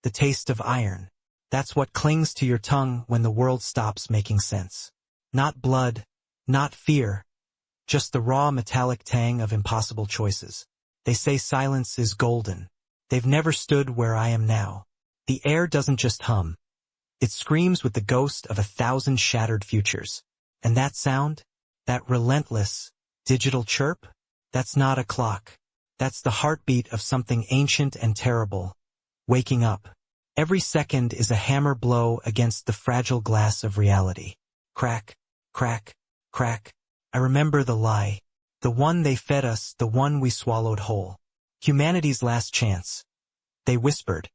the taste of iron. That's what clings to your tongue when the world stops making sense. Not blood, not fear, just the raw metallic tang of impossible choices. They say silence is golden. They've never stood where I am now. The air doesn't just hum. It screams with the ghost of 1,000 shattered futures. And that sound? That relentless, digital chirp? That's not a clock. That's the heartbeat of something ancient and terrible, waking up. Every second is a hammer blow against the fragile glass of reality. Crack, crack, crack. I remember the lie. The one they fed us, the one we swallowed whole. Humanity's last chance. They whispered.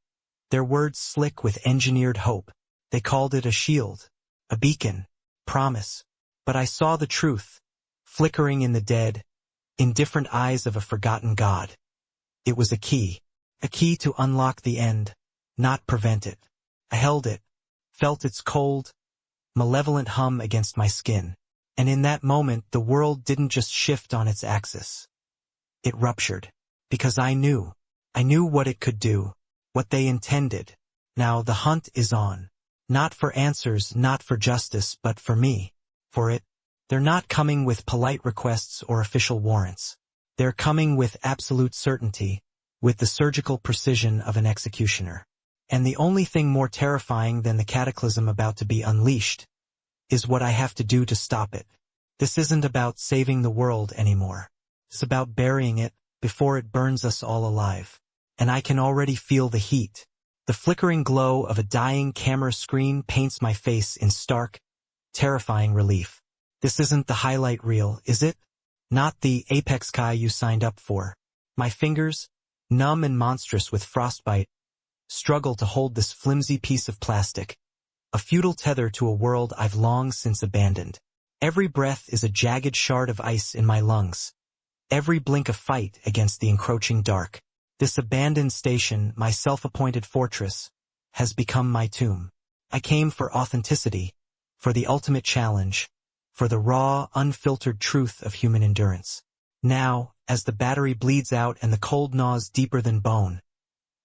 Their words slick with engineered hope. They called it a shield, a beacon, promise. But I saw the truth, flickering in the dead, indifferent eyes of a forgotten god. It was a key to unlock the end, not prevent it. I held it, felt its cold, malevolent hum against my skin. And in that moment, the world didn't just shift on its axis. It ruptured. Because I knew what it could do, what they intended. Now the hunt is on. Not for answers, not for justice, but for me. For it. They're not coming with polite requests or official warrants. They're coming with absolute certainty, with the surgical precision of an executioner. And the only thing more terrifying than the cataclysm about to be unleashed is what I have to do to stop it. This isn't about saving the world anymore. It's about burying it before it burns us all alive. And I can already feel the heat. The flickering glow of a dying camera screen paints my face in stark, terrifying relief. This isn't the highlight reel, is it? Not the apex Kai you signed up for. My fingers, numb and monstrous with frostbite, struggle to hold this flimsy piece of plastic, a futile tether to a world I've long since abandoned. Every breath is a jagged shard of ice in my lungs. Every blink a fight against the encroaching dark. This abandoned station, my self-appointed fortress, has become my tomb. I came for authenticity, for the ultimate challenge, for the raw, unfiltered truth of human endurance. Now, as the battery bleeds out and the cold gnaws deeper than bone,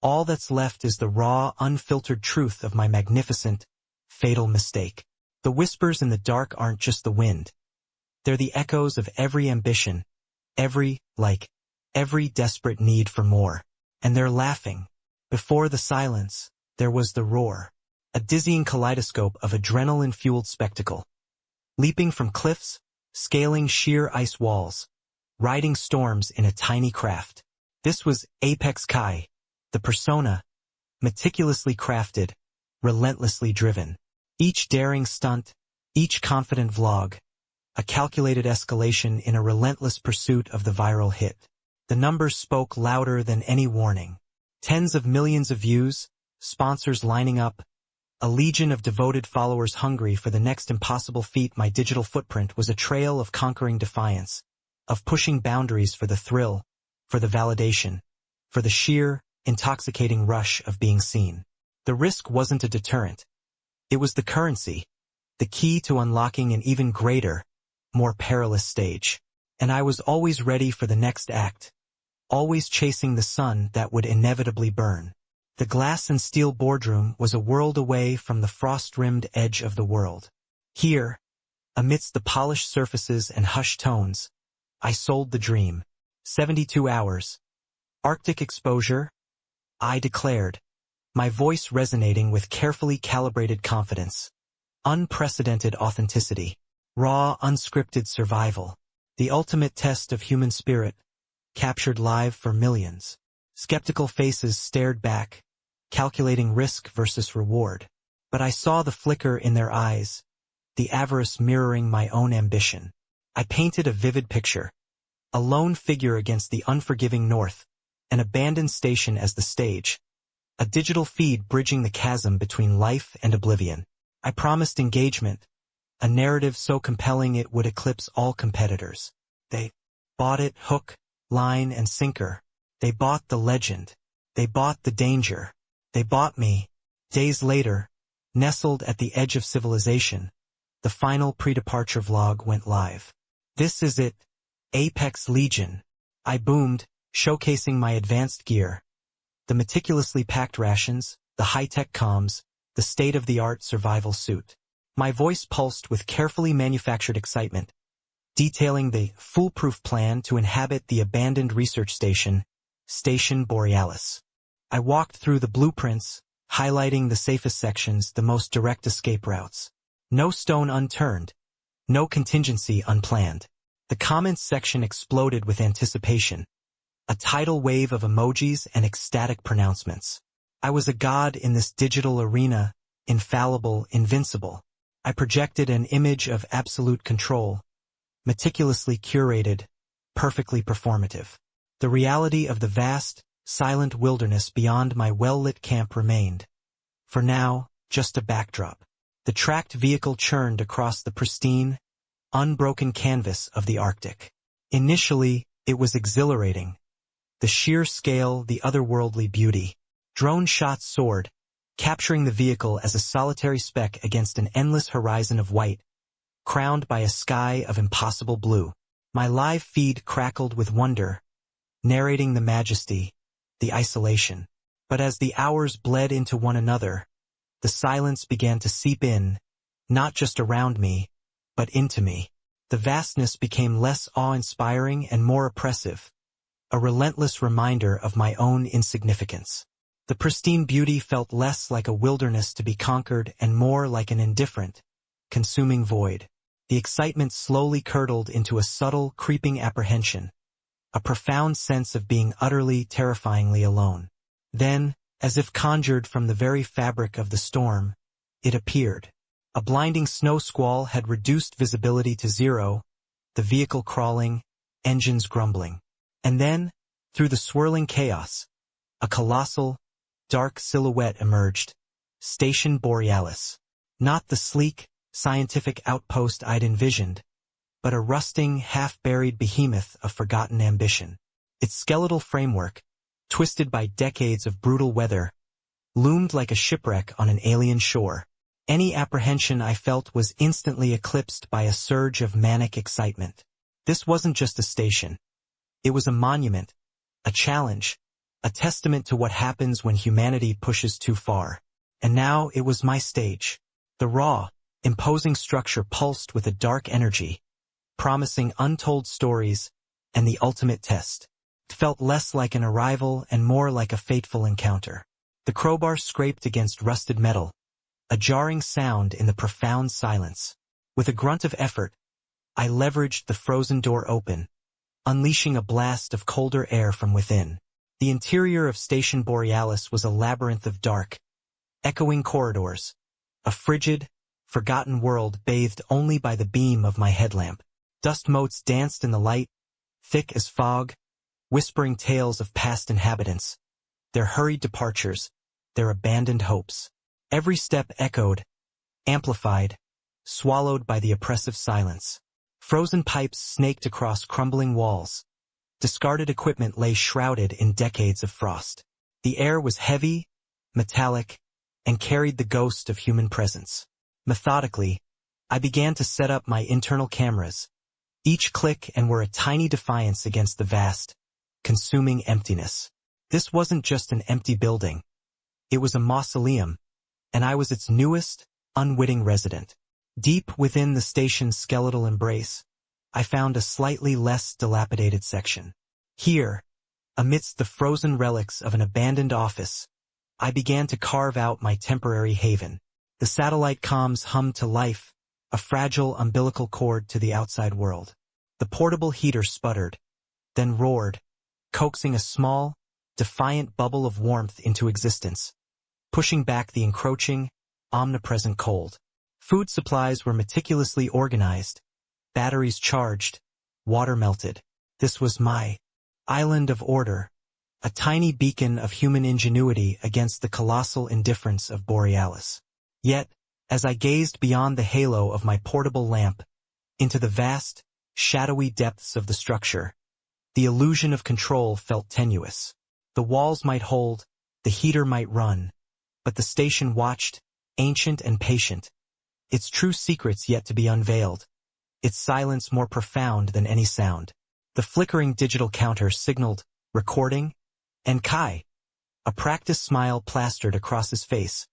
all that's left is the raw, unfiltered truth of my magnificent, fatal mistake. The whispers in the dark aren't just the wind. They're the echoes of every ambition, every desperate need for more. And they're laughing. Before the silence, there was the roar. A dizzying kaleidoscope of adrenaline-fueled spectacle. Leaping from cliffs, scaling sheer ice walls, riding storms in a tiny craft. This was Apex Kai, the persona, meticulously crafted, relentlessly driven. Each daring stunt, each confident vlog, a calculated escalation in a relentless pursuit of the viral hit. The numbers spoke louder than any warning. Tens of millions of views, sponsors lining up, a legion of devoted followers hungry for the next impossible feat. My digital footprint was a trail of conquering defiance, of pushing boundaries for the thrill, for the validation, for the sheer, intoxicating rush of being seen. The risk wasn't a deterrent. It was the currency, the key to unlocking an even greater, more perilous stage. And I was always ready for the next act, always chasing the sun that would inevitably burn. The glass and steel boardroom was a world away from the frost-rimmed edge of the world. Here, amidst the polished surfaces and hushed tones, I sold the dream. 72 hours. Arctic exposure, I declared, my voice resonating with carefully calibrated confidence. Unprecedented authenticity. Raw, unscripted survival. The ultimate test of human spirit, captured live for millions. Skeptical faces stared back, calculating risk versus reward. But I saw the flicker in their eyes, the avarice mirroring my own ambition. I painted a vivid picture. A lone figure against the unforgiving north, an abandoned station as the stage, a digital feed bridging the chasm between life and oblivion. I promised engagement, a narrative so compelling it would eclipse all competitors. They bought it hook, line, and sinker. They bought the legend. They bought the danger. They bought me. Days later, nestled at the edge of civilization, the final pre-departure vlog went live. This is it, Apex Legion. I boomed, showcasing my advanced gear. The meticulously packed rations, the high-tech comms, the state-of-the-art survival suit. My voice pulsed with carefully manufactured excitement, detailing the foolproof plan to inhabit the abandoned research station, Station Borealis. I walked through the blueprints, highlighting the safest sections, the most direct escape routes. No stone unturned, no contingency unplanned. The comments section exploded with anticipation, a tidal wave of emojis and ecstatic pronouncements. I was a god in this digital arena, infallible, invincible. I projected an image of absolute control, meticulously curated, perfectly performative. The reality of the vast, silent wilderness beyond my well-lit camp remained, for now, just a backdrop. The tracked vehicle churned across the pristine, unbroken canvas of the Arctic. Initially, it was exhilarating. The sheer scale, the otherworldly beauty. Drone shots soared, capturing the vehicle as a solitary speck against an endless horizon of white, crowned by a sky of impossible blue. My live feed crackled with wonder, narrating the majesty, the isolation. But as the hours bled into one another, the silence began to seep in, not just around me, but into me. The vastness became less awe-inspiring and more oppressive, a relentless reminder of my own insignificance. The pristine beauty felt less like a wilderness to be conquered and more like an indifferent, consuming void. The excitement slowly curdled into a subtle, creeping apprehension, a profound sense of being utterly, terrifyingly alone. Then, as if conjured from the very fabric of the storm, it appeared. A blinding snow squall had reduced visibility to zero, the vehicle crawling, engines grumbling. And then, through the swirling chaos, a colossal, dark silhouette emerged, Station Borealis. Not the sleek, scientific outpost I'd envisioned, but a rusting, half-buried behemoth of forgotten ambition. Its skeletal framework, twisted by decades of brutal weather, loomed like a shipwreck on an alien shore. Any apprehension I felt was instantly eclipsed by a surge of manic excitement. This wasn't just a station. It was a monument, a challenge, a testament to what happens when humanity pushes too far. And now it was my stage. The raw, imposing structure pulsed with a dark energy, promising untold stories and the ultimate test. It felt less like an arrival and more like a fateful encounter. The crowbar scraped against rusted metal, a jarring sound in the profound silence. With a grunt of effort, I leveraged the frozen door open, unleashing a blast of colder air from within. The interior of Station Borealis was a labyrinth of dark, echoing corridors, a frigid, forgotten world bathed only by the beam of my headlamp. Dust motes danced in the light, thick as fog, whispering tales of past inhabitants, their hurried departures, their abandoned hopes. Every step echoed, amplified, swallowed by the oppressive silence. Frozen pipes snaked across crumbling walls. Discarded equipment lay shrouded in decades of frost. The air was heavy, metallic, and carried the ghost of human presence. Methodically, I began to set up my internal cameras. Each click and were a tiny defiance against the vast, consuming emptiness. This wasn't just an empty building. It was a mausoleum, and I was its newest, unwitting resident. Deep within the station's skeletal embrace, I found a slightly less dilapidated section. Here, amidst the frozen relics of an abandoned office, I began to carve out my temporary haven. The satellite comms hummed to life, a fragile umbilical cord to the outside world. The portable heater sputtered, then roared, coaxing a small, defiant bubble of warmth into existence, pushing back the encroaching, omnipresent cold. Food supplies were meticulously organized, batteries charged, water melted. This was my island of order, a tiny beacon of human ingenuity against the colossal indifference of Borealis. Yet, as I gazed beyond the halo of my portable lamp, into the vast, shadowy depths of the structure, the illusion of control felt tenuous. The walls might hold, the heater might run, but the station watched, ancient and patient, its true secrets yet to be unveiled, its silence more profound than any sound. The flickering digital counter signaled, recording, and Kai, A practiced smile plastered across his face,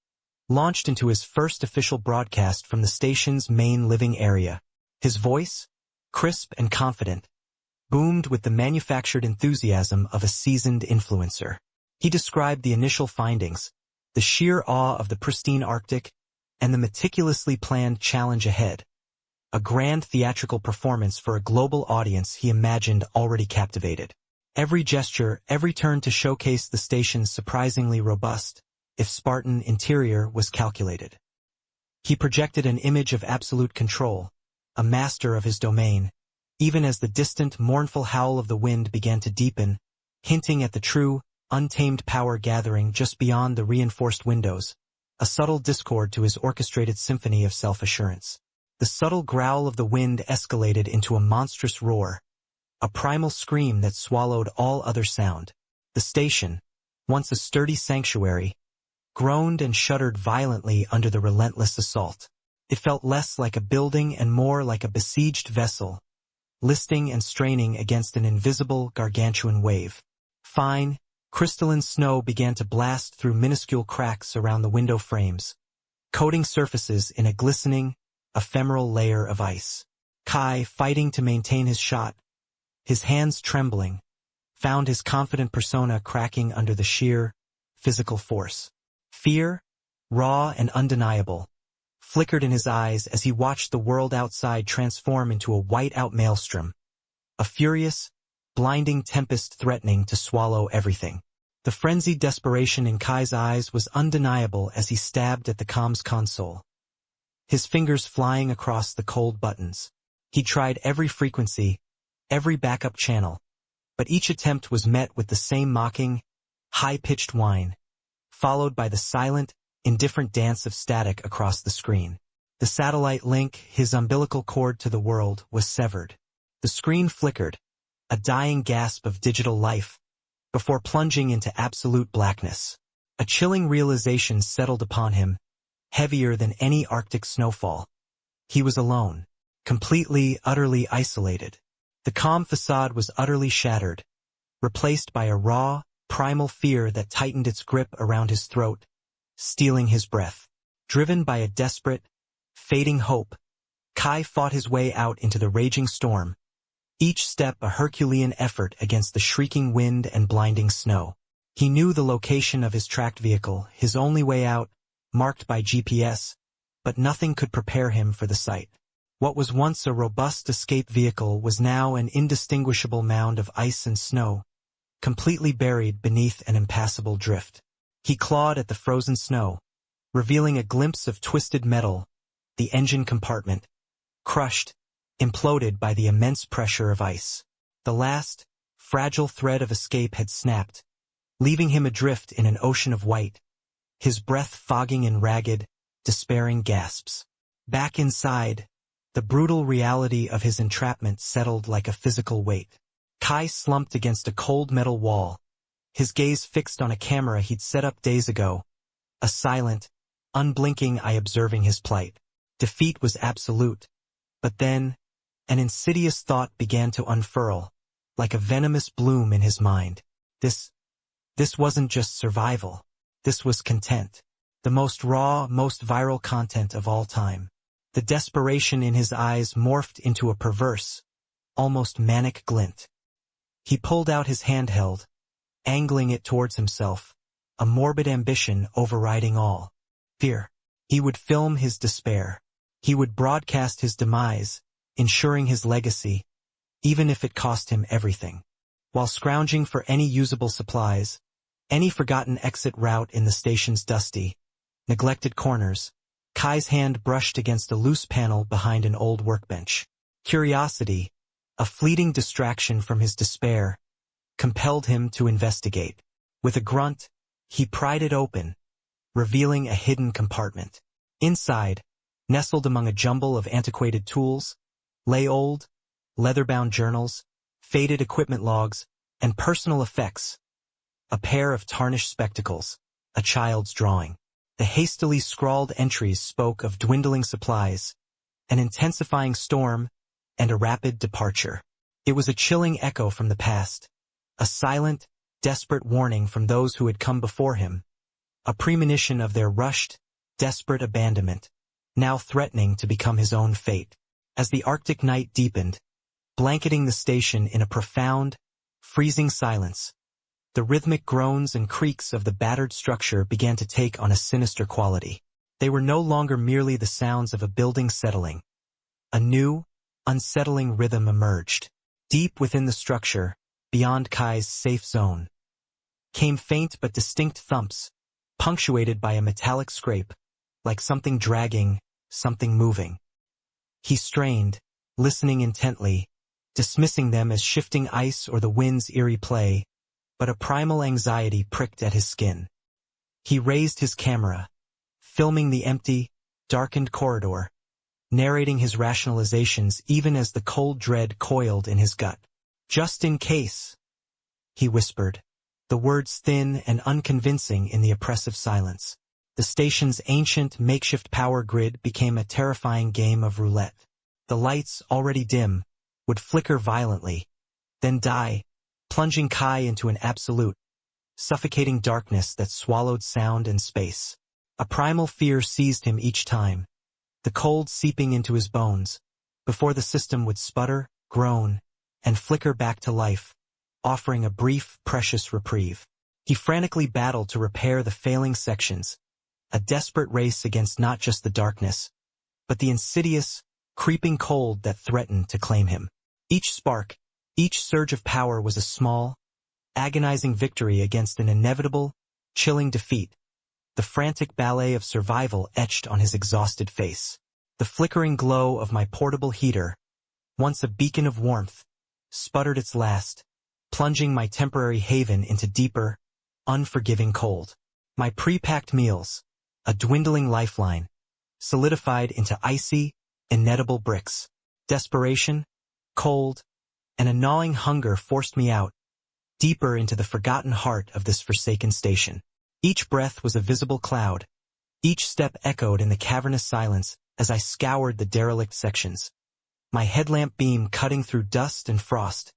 launched into his first official broadcast from the station's main living area. His voice, crisp and confident, boomed with the manufactured enthusiasm of a seasoned influencer. He described the initial findings, the sheer awe of the pristine Arctic, and the meticulously planned challenge ahead. A grand theatrical performance for a global audience he imagined already captivated. Every gesture, every turn to showcase the station's surprisingly robust, if Spartan interior was calculated. He projected an image of absolute control, a master of his domain, even as the distant, mournful howl of the wind began to deepen, hinting at the true, untamed power gathering just beyond the reinforced windows, a subtle discord to his orchestrated symphony of self-assurance. The subtle growl of the wind escalated into a monstrous roar, a primal scream that swallowed all other sound. The station, once a sturdy sanctuary, groaned and shuddered violently under the relentless assault. It felt less like a building and more like a besieged vessel, listing and straining against an invisible, gargantuan wave. Fine, crystalline snow began to blast through minuscule cracks around the window frames, coating surfaces in a glistening, ephemeral layer of ice. Kai, fighting to maintain his shot, his hands trembling, found his confident persona cracking under the sheer, physical force. Fear, raw and undeniable, flickered in his eyes as he watched the world outside transform into a white-out maelstrom, a furious, blinding tempest threatening to swallow everything. The frenzied desperation in Kai's eyes was undeniable as he stabbed at the comms console, his fingers flying across the cold buttons. He tried every frequency, every backup channel, but each attempt was met with the same mocking, high-pitched whine, followed by the silent, indifferent dance of static across the screen. The satellite link, his umbilical cord to the world, was severed. The screen flickered, a dying gasp of digital life, before plunging into absolute blackness. A chilling realization settled upon him, heavier than any Arctic snowfall. He was alone, completely, utterly isolated. The calm facade was utterly shattered, replaced by a raw, primal fear that tightened its grip around his throat, stealing his breath. Driven by a desperate, fading hope, Kai fought his way out into the raging storm, each step a Herculean effort against the shrieking wind and blinding snow. He knew the location of his tracked vehicle, his only way out, marked by GPS, but nothing could prepare him for the sight. What was once a robust escape vehicle was now an indistinguishable mound of ice and snow, completely buried beneath an impassable drift. He clawed at the frozen snow, revealing a glimpse of twisted metal, the engine compartment, crushed, imploded by the immense pressure of ice. The last, fragile thread of escape had snapped, leaving him adrift in an ocean of white, his breath fogging in ragged, despairing gasps. Back inside, the brutal reality of his entrapment settled like a physical weight. Kai slumped against a cold metal wall, his gaze fixed on a camera he'd set up days ago, a silent, unblinking eye observing his plight. Defeat was absolute. But then, an insidious thought began to unfurl, like a venomous bloom in his mind. This wasn't just survival. This was content. The most raw, most viral content of all time. The desperation in his eyes morphed into a perverse, almost manic glint. He pulled out his handheld, angling it towards himself, a morbid ambition overriding all. Fear. He would film his despair. He would broadcast his demise, ensuring his legacy, even if it cost him everything. While scrounging for any usable supplies, any forgotten exit route in the station's dusty, neglected corners, Kai's hand brushed against a loose panel behind an old workbench. Curiosity, a fleeting distraction from his despair, compelled him to investigate. With a grunt, he pried it open, revealing a hidden compartment. Inside, nestled among a jumble of antiquated tools, lay old, leather-bound journals, faded equipment logs, and personal effects. A pair of tarnished spectacles, a child's drawing. The hastily scrawled entries spoke of dwindling supplies, an intensifying storm, and a rapid departure. It was a chilling echo from the past, a silent, desperate warning from those who had come before him, a premonition of their rushed, desperate abandonment, now threatening to become his own fate. As the Arctic night deepened, blanketing the station in a profound, freezing silence, the rhythmic groans and creaks of the battered structure began to take on a sinister quality. They were no longer merely the sounds of a building settling. A new, unsettling rhythm emerged. Deep within the structure, beyond Kai's safe zone, came faint but distinct thumps, punctuated by a metallic scrape, like something dragging, something moving. He strained, listening intently, dismissing them as shifting ice or the wind's eerie play, but a primal anxiety pricked at his skin. He raised his camera, filming the empty, darkened corridor, narrating his rationalizations even as the cold dread coiled in his gut. "Just in case," he whispered, the words thin and unconvincing in the oppressive silence. The station's ancient, makeshift power grid became a terrifying game of roulette. The lights, already dim, would flicker violently, then die, plunging Kai into an absolute, suffocating darkness that swallowed sound and space. A primal fear seized him each time, the cold seeping into his bones, before the system would sputter, groan, and flicker back to life, offering a brief, precious reprieve. He frantically battled to repair the failing sections, a desperate race against not just the darkness, but the insidious, creeping cold that threatened to claim him. Each spark, each surge of power was a small, agonizing victory against an inevitable, chilling defeat, the frantic ballet of survival etched on his exhausted face. The flickering glow of my portable heater, once a beacon of warmth, sputtered its last, plunging my temporary haven into deeper, unforgiving cold. My pre-packed meals, a dwindling lifeline, solidified into icy, inedible bricks. Desperation, cold, and a gnawing hunger forced me out, deeper into the forgotten heart of this forsaken station. Each breath was a visible cloud. Each step echoed in the cavernous silence as I scoured the derelict sections, my headlamp beam cutting through dust and frost,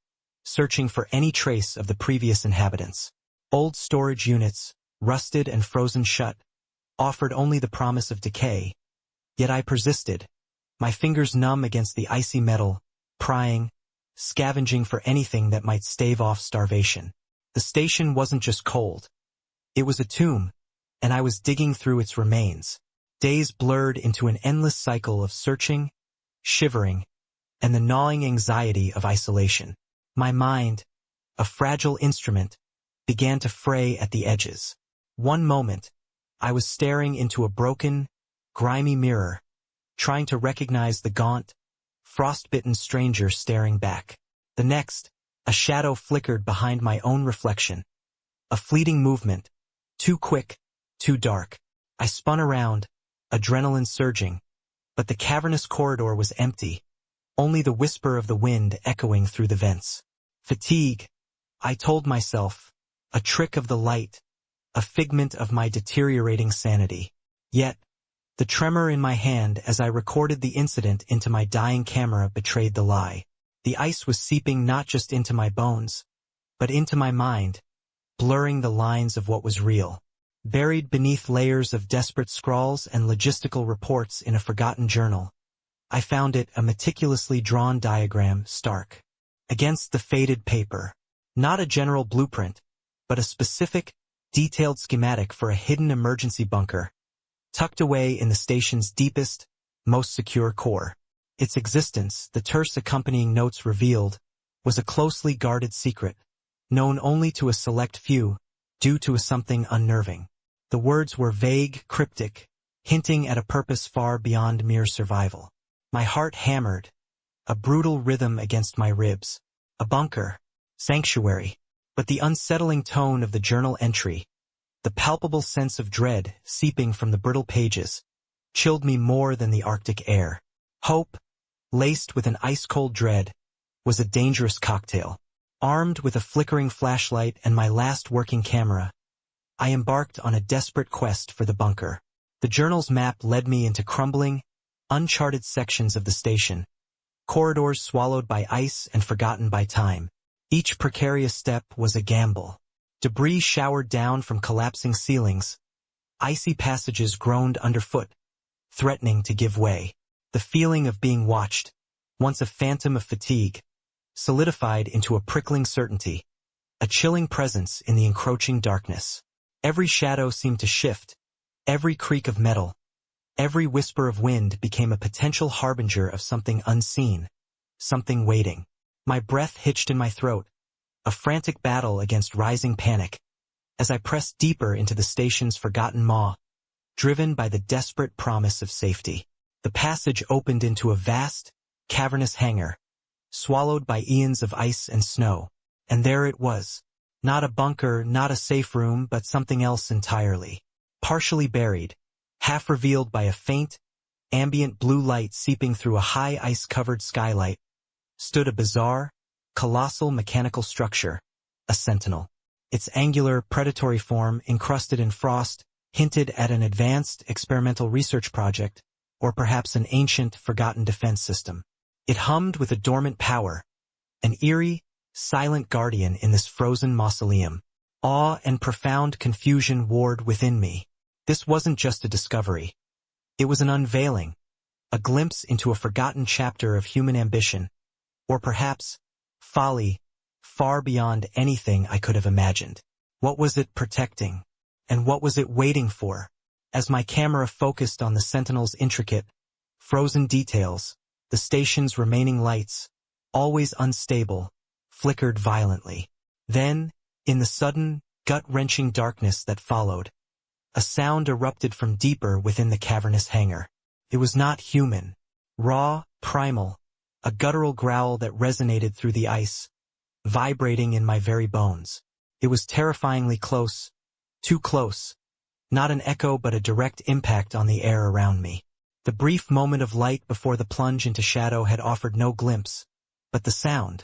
searching for any trace of the previous inhabitants. Old storage units, rusted and frozen shut, offered only the promise of decay. Yet I persisted, my fingers numb against the icy metal, prying, scavenging for anything that might stave off starvation. The station wasn't just cold. It was a tomb, and I was digging through its remains. Days blurred into an endless cycle of searching, shivering, and the gnawing anxiety of isolation. My mind, a fragile instrument, began to fray at the edges. One moment, I was staring into a broken, grimy mirror, trying to recognize the gaunt, frost-bitten stranger staring back. The next, a shadow flickered behind my own reflection. A fleeting movement, too quick, too dark. I spun around, adrenaline surging, but the cavernous corridor was empty, only the whisper of the wind echoing through the vents. Fatigue, I told myself, a trick of the light, a figment of my deteriorating sanity. Yet, the tremor in my hand as I recorded the incident into my dying camera betrayed the lie. The ice was seeping not just into my bones, but into my mind, blurring the lines of what was real. Buried beneath layers of desperate scrawls and logistical reports in a forgotten journal, I found it a meticulously drawn diagram, stark against the faded paper. Not a general blueprint, but a specific, detailed schematic for a hidden emergency bunker, tucked away in the station's deepest, most secure core. Its existence, the terse accompanying notes revealed, was a closely guarded secret, known only to a select few, due to something unnerving. The words were vague, cryptic, hinting at a purpose far beyond mere survival. My heart hammered, a brutal rhythm against my ribs. A bunker, sanctuary, but the unsettling tone of the journal entry, the palpable sense of dread seeping from the brittle pages, chilled me more than the Arctic air. Hope, laced with an ice-cold dread, was a dangerous cocktail. Armed with a flickering flashlight and my last working camera, I embarked on a desperate quest for the bunker. The journal's map led me into crumbling, uncharted sections of the station, corridors swallowed by ice and forgotten by time. Each precarious step was a gamble. Debris showered down from collapsing ceilings. Icy passages groaned underfoot, threatening to give way. The feeling of being watched, once a phantom of fatigue, solidified into a prickling certainty, a chilling presence in the encroaching darkness. Every shadow seemed to shift, every creak of metal, every whisper of wind became a potential harbinger of something unseen, something waiting. My breath hitched in my throat, a frantic battle against rising panic, as I pressed deeper into the station's forgotten maw, driven by the desperate promise of safety. The passage opened into a vast, cavernous hangar, swallowed by eons of ice and snow. And there it was. Not a bunker, not a safe room, but something else entirely. Partially buried, half revealed by a faint, ambient blue light seeping through a high ice-covered skylight, stood a bizarre, colossal mechanical structure, a sentinel. Its angular, predatory form, encrusted in frost, hinted at an advanced experimental research project, or perhaps an ancient, forgotten defense system. It hummed with a dormant power, an eerie, silent guardian in this frozen mausoleum. Awe and profound confusion warred within me. This wasn't just a discovery. It was an unveiling, a glimpse into a forgotten chapter of human ambition, or perhaps folly, far beyond anything I could have imagined. What was it protecting? And what was it waiting for? As my camera focused on the Sentinel's intricate, frozen details, the station's remaining lights, always unstable, flickered violently. Then, in the sudden, gut-wrenching darkness that followed, a sound erupted from deeper within the cavernous hangar. It was not human. Raw, primal, a guttural growl that resonated through the ice, vibrating in my very bones. It was terrifyingly close, too close. Not an echo but a direct impact on the air around me. The brief moment of light before the plunge into shadow had offered no glimpse, but the sound.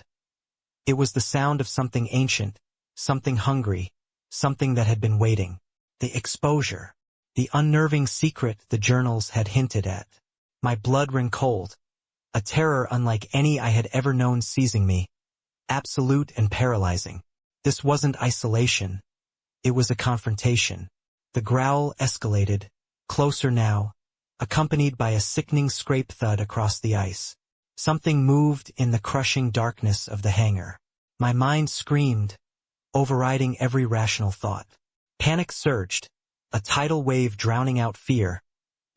It was the sound of something ancient, something hungry, something that had been waiting. The exposure. The unnerving secret the journals had hinted at. My blood ran cold. A terror unlike any I had ever known seizing me. Absolute and paralyzing. This wasn't isolation. It was a confrontation. The growl escalated, closer now, accompanied by a sickening scrape thud across the ice. Something moved in the crushing darkness of the hangar. My mind screamed, overriding every rational thought. Panic surged, a tidal wave drowning out fear,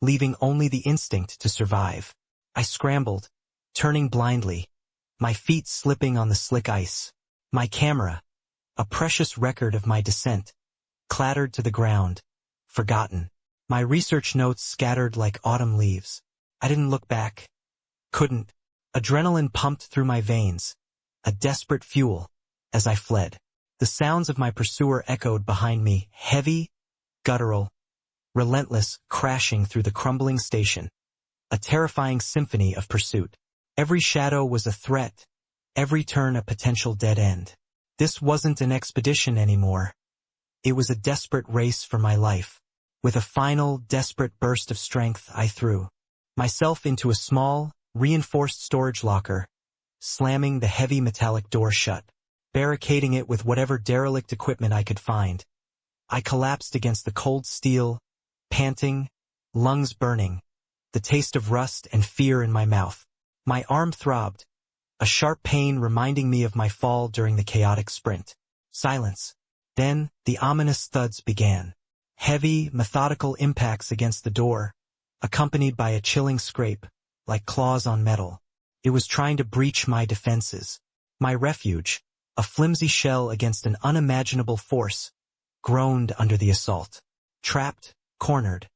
leaving only the instinct to survive. I scrambled, turning blindly, my feet slipping on the slick ice. My camera, a precious record of my descent, clattered to the ground, forgotten. My research notes scattered like autumn leaves. I didn't look back. Couldn't. Adrenaline pumped through my veins, a desperate fuel, as I fled. The sounds of my pursuer echoed behind me, heavy, guttural, relentless, crashing through the crumbling station. A terrifying symphony of pursuit. Every shadow was a threat, every turn a potential dead end. This wasn't an expedition anymore. It was a desperate race for my life. With a final, desperate burst of strength, I threw myself into a small, reinforced storage locker, slamming the heavy metallic door shut, barricading it with whatever derelict equipment I could find. I collapsed against the cold steel, panting, lungs burning, the taste of rust and fear in my mouth. My arm throbbed, a sharp pain reminding me of my fall during the chaotic sprint. Silence. Then, the ominous thuds began. Heavy, methodical impacts against the door, accompanied by a chilling scrape, like claws on metal. It was trying to breach my defenses. My refuge, a flimsy shell against an unimaginable force, groaned under the assault. Trapped, cornered,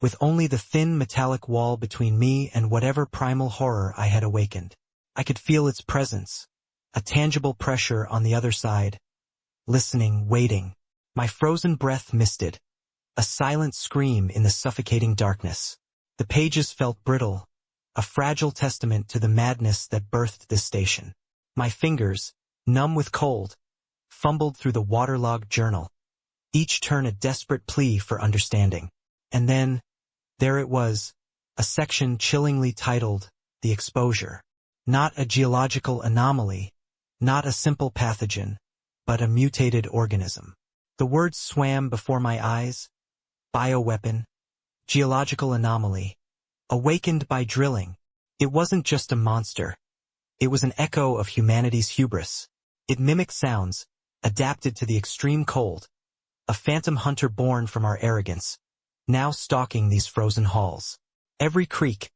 with only the thin metallic wall between me and whatever primal horror I had awakened. I could feel its presence, a tangible pressure on the other side. Listening, waiting. My frozen breath misted. A silent scream in the suffocating darkness. The pages felt brittle, a fragile testament to the madness that birthed this station. My fingers, numb with cold, fumbled through the waterlogged journal, each turn a desperate plea for understanding. And then, there it was, a section chillingly titled, The Exposure. Not a geological anomaly, not a simple pathogen, but a mutated organism. The words swam before my eyes: bioweapon, geological anomaly, awakened by drilling. It wasn't just a monster. It was an echo of humanity's hubris. It mimicked sounds, adapted to the extreme cold, a phantom hunter born from our arrogance, now stalking these frozen halls. Every creak,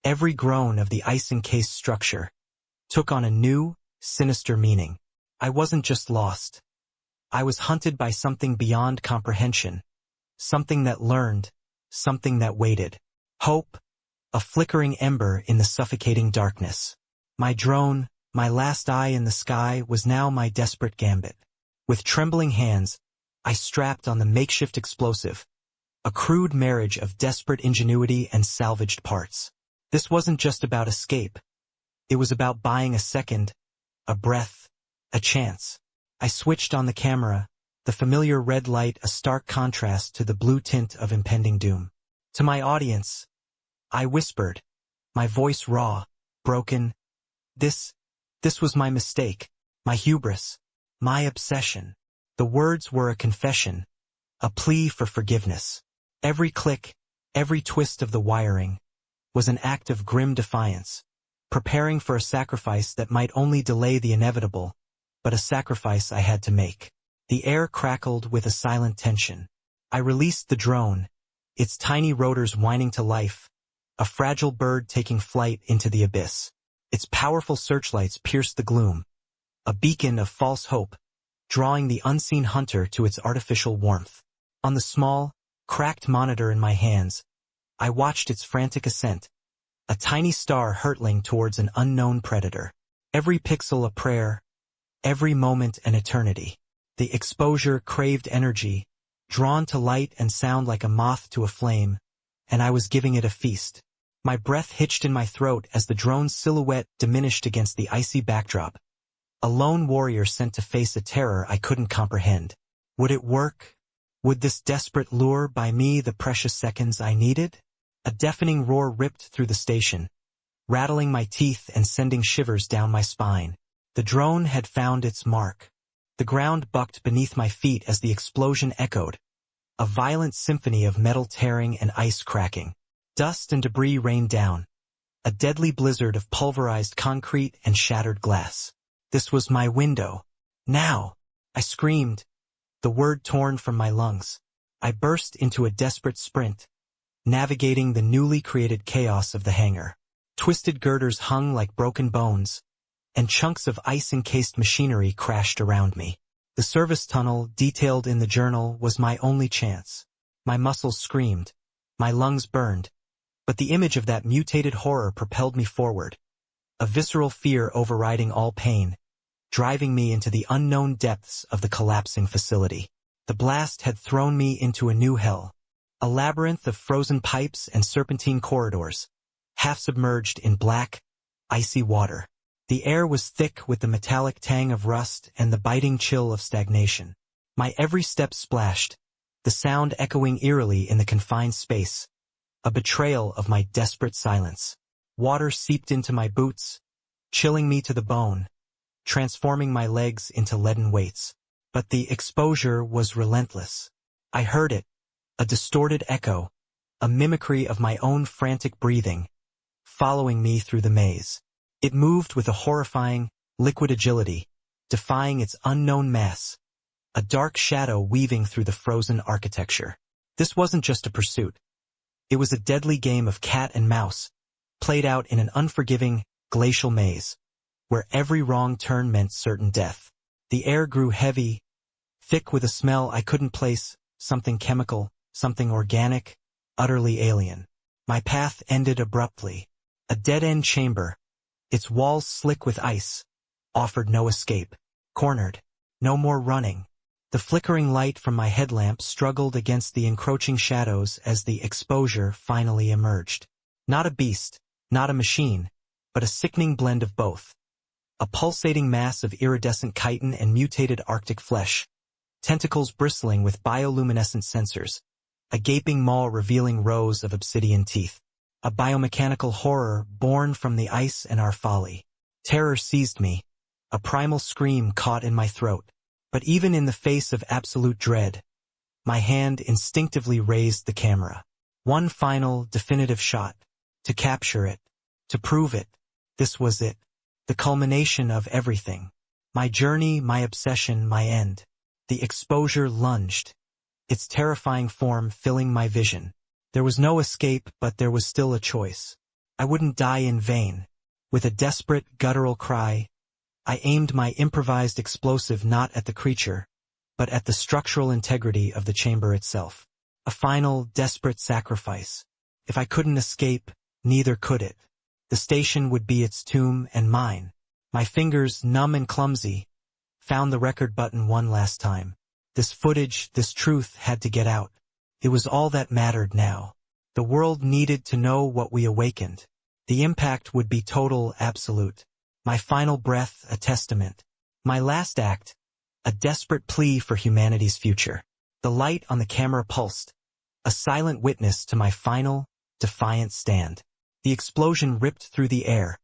every groan of the ice-encased structure took on a new, sinister meaning. I wasn't just lost. I was hunted by something beyond comprehension, something that learned, something that waited. Hope, a flickering ember in the suffocating darkness. My drone, my last eye in the sky, was now my desperate gambit. With trembling hands, I strapped on the makeshift explosive, a crude marriage of desperate ingenuity and salvaged parts. This wasn't just about escape. It was about buying a second, a breath, a chance. I switched on the camera, the familiar red light a stark contrast to the blue tint of impending doom. To my audience, I whispered, my voice raw, broken. This was my mistake, my hubris, my obsession. The words were a confession, a plea for forgiveness. Every click, every twist of the wiring was an act of grim defiance, preparing for a sacrifice that might only delay the inevitable, but a sacrifice I had to make. The air crackled with a silent tension. I released the drone, its tiny rotors whining to life, a fragile bird taking flight into the abyss. Its powerful searchlights pierced the gloom, a beacon of false hope, drawing the unseen hunter to its artificial warmth. On the small, cracked monitor in my hands, I watched its frantic ascent, a tiny star hurtling towards an unknown predator. Every pixel a prayer, every moment an eternity. The exposure craved energy, drawn to light and sound like a moth to a flame, and I was giving it a feast. My breath hitched in my throat as the drone's silhouette diminished against the icy backdrop, a lone warrior sent to face a terror I couldn't comprehend. Would it work? Would this desperate lure buy me the precious seconds I needed? A deafening roar ripped through the station, rattling my teeth and sending shivers down my spine. The drone had found its mark. The ground bucked beneath my feet as the explosion echoed, a violent symphony of metal tearing and ice cracking. Dust and debris rained down, a deadly blizzard of pulverized concrete and shattered glass. This was my window. Now! I screamed, the word torn from my lungs. I burst into a desperate sprint, navigating the newly created chaos of the hangar. Twisted girders hung like broken bones, and chunks of ice-encased machinery crashed around me. The service tunnel, detailed in the journal, was my only chance. My muscles screamed, my lungs burned, but the image of that mutated horror propelled me forward, a visceral fear overriding all pain, driving me into the unknown depths of the collapsing facility. The blast had thrown me into a new hell, a labyrinth of frozen pipes and serpentine corridors, half submerged in black, icy water. The air was thick with the metallic tang of rust and the biting chill of stagnation. My every step splashed, the sound echoing eerily in the confined space, a betrayal of my desperate silence. Water seeped into my boots, chilling me to the bone, transforming my legs into leaden weights. But the exposure was relentless. I heard it, a distorted echo, a mimicry of my own frantic breathing, following me through the maze. It moved with a horrifying, liquid agility, defying its unknown mass, a dark shadow weaving through the frozen architecture. This wasn't just a pursuit. It was a deadly game of cat and mouse, played out in an unforgiving, glacial maze, where every wrong turn meant certain death. The air grew heavy, thick with a smell I couldn't place, something chemical, something organic, utterly alien. My path ended abruptly. A dead-end chamber, its walls slick with ice, offered no escape. Cornered. No more running. The flickering light from my headlamp struggled against the encroaching shadows as the exposure finally emerged. Not a beast, not a machine, but a sickening blend of both. A pulsating mass of iridescent chitin and mutated arctic flesh, tentacles bristling with bioluminescent sensors, a gaping maw revealing rows of obsidian teeth. A biomechanical horror born from the ice and our folly. Terror seized me, a primal scream caught in my throat. But even in the face of absolute dread, my hand instinctively raised the camera. One final, definitive shot. To capture it. To prove it. This was it. The culmination of everything. My journey, my obsession, my end. The exposure lunged, its terrifying form filling my vision. There was no escape, but there was still a choice. I wouldn't die in vain. With a desperate, guttural cry, I aimed my improvised explosive not at the creature, but at the structural integrity of the chamber itself. A final, desperate sacrifice. If I couldn't escape, neither could it. The station would be its tomb and mine. My fingers, numb and clumsy, found the record button one last time. This footage, this truth had to get out. It was all that mattered now. The world needed to know what we awakened. The impact would be total, absolute. My final breath, a testament. My last act, a desperate plea for humanity's future. The light on the camera pulsed, a silent witness to my final, defiant stand. The explosion ripped through the air,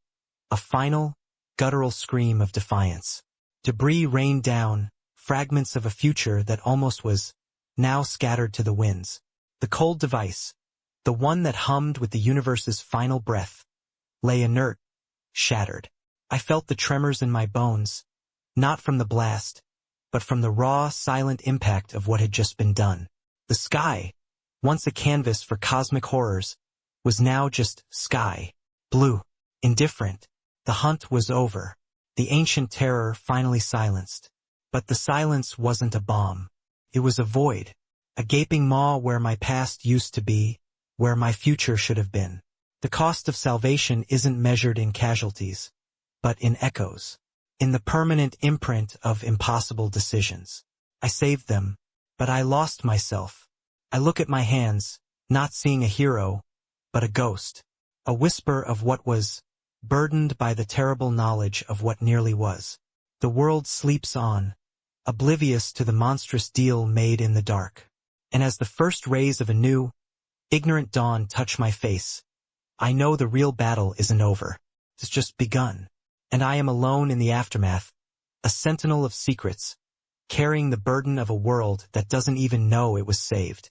a final, guttural scream of defiance. Debris rained down, fragments of a future that almost was, now scattered to the winds. The cold device, the one that hummed with the universe's final breath, lay inert, shattered. I felt the tremors in my bones, not from the blast, but from the raw, silent impact of what had just been done. The sky, once a canvas for cosmic horrors, was now just sky, blue, indifferent. The hunt was over, the ancient terror finally silenced. But the silence wasn't a bomb. It was a void, a gaping maw where my past used to be, where my future should have been. The cost of salvation isn't measured in casualties, but in echoes, in the permanent imprint of impossible decisions. I saved them, but I lost myself. I look at my hands, not seeing a hero, but a ghost, a whisper of what was, burdened by the terrible knowledge of what nearly was. The world sleeps on, oblivious to the monstrous deal made in the dark. And as the first rays of a new, ignorant dawn touch my face, I know the real battle isn't over. It's just begun. And I am alone in the aftermath, a sentinel of secrets, carrying the burden of a world that doesn't even know it was saved.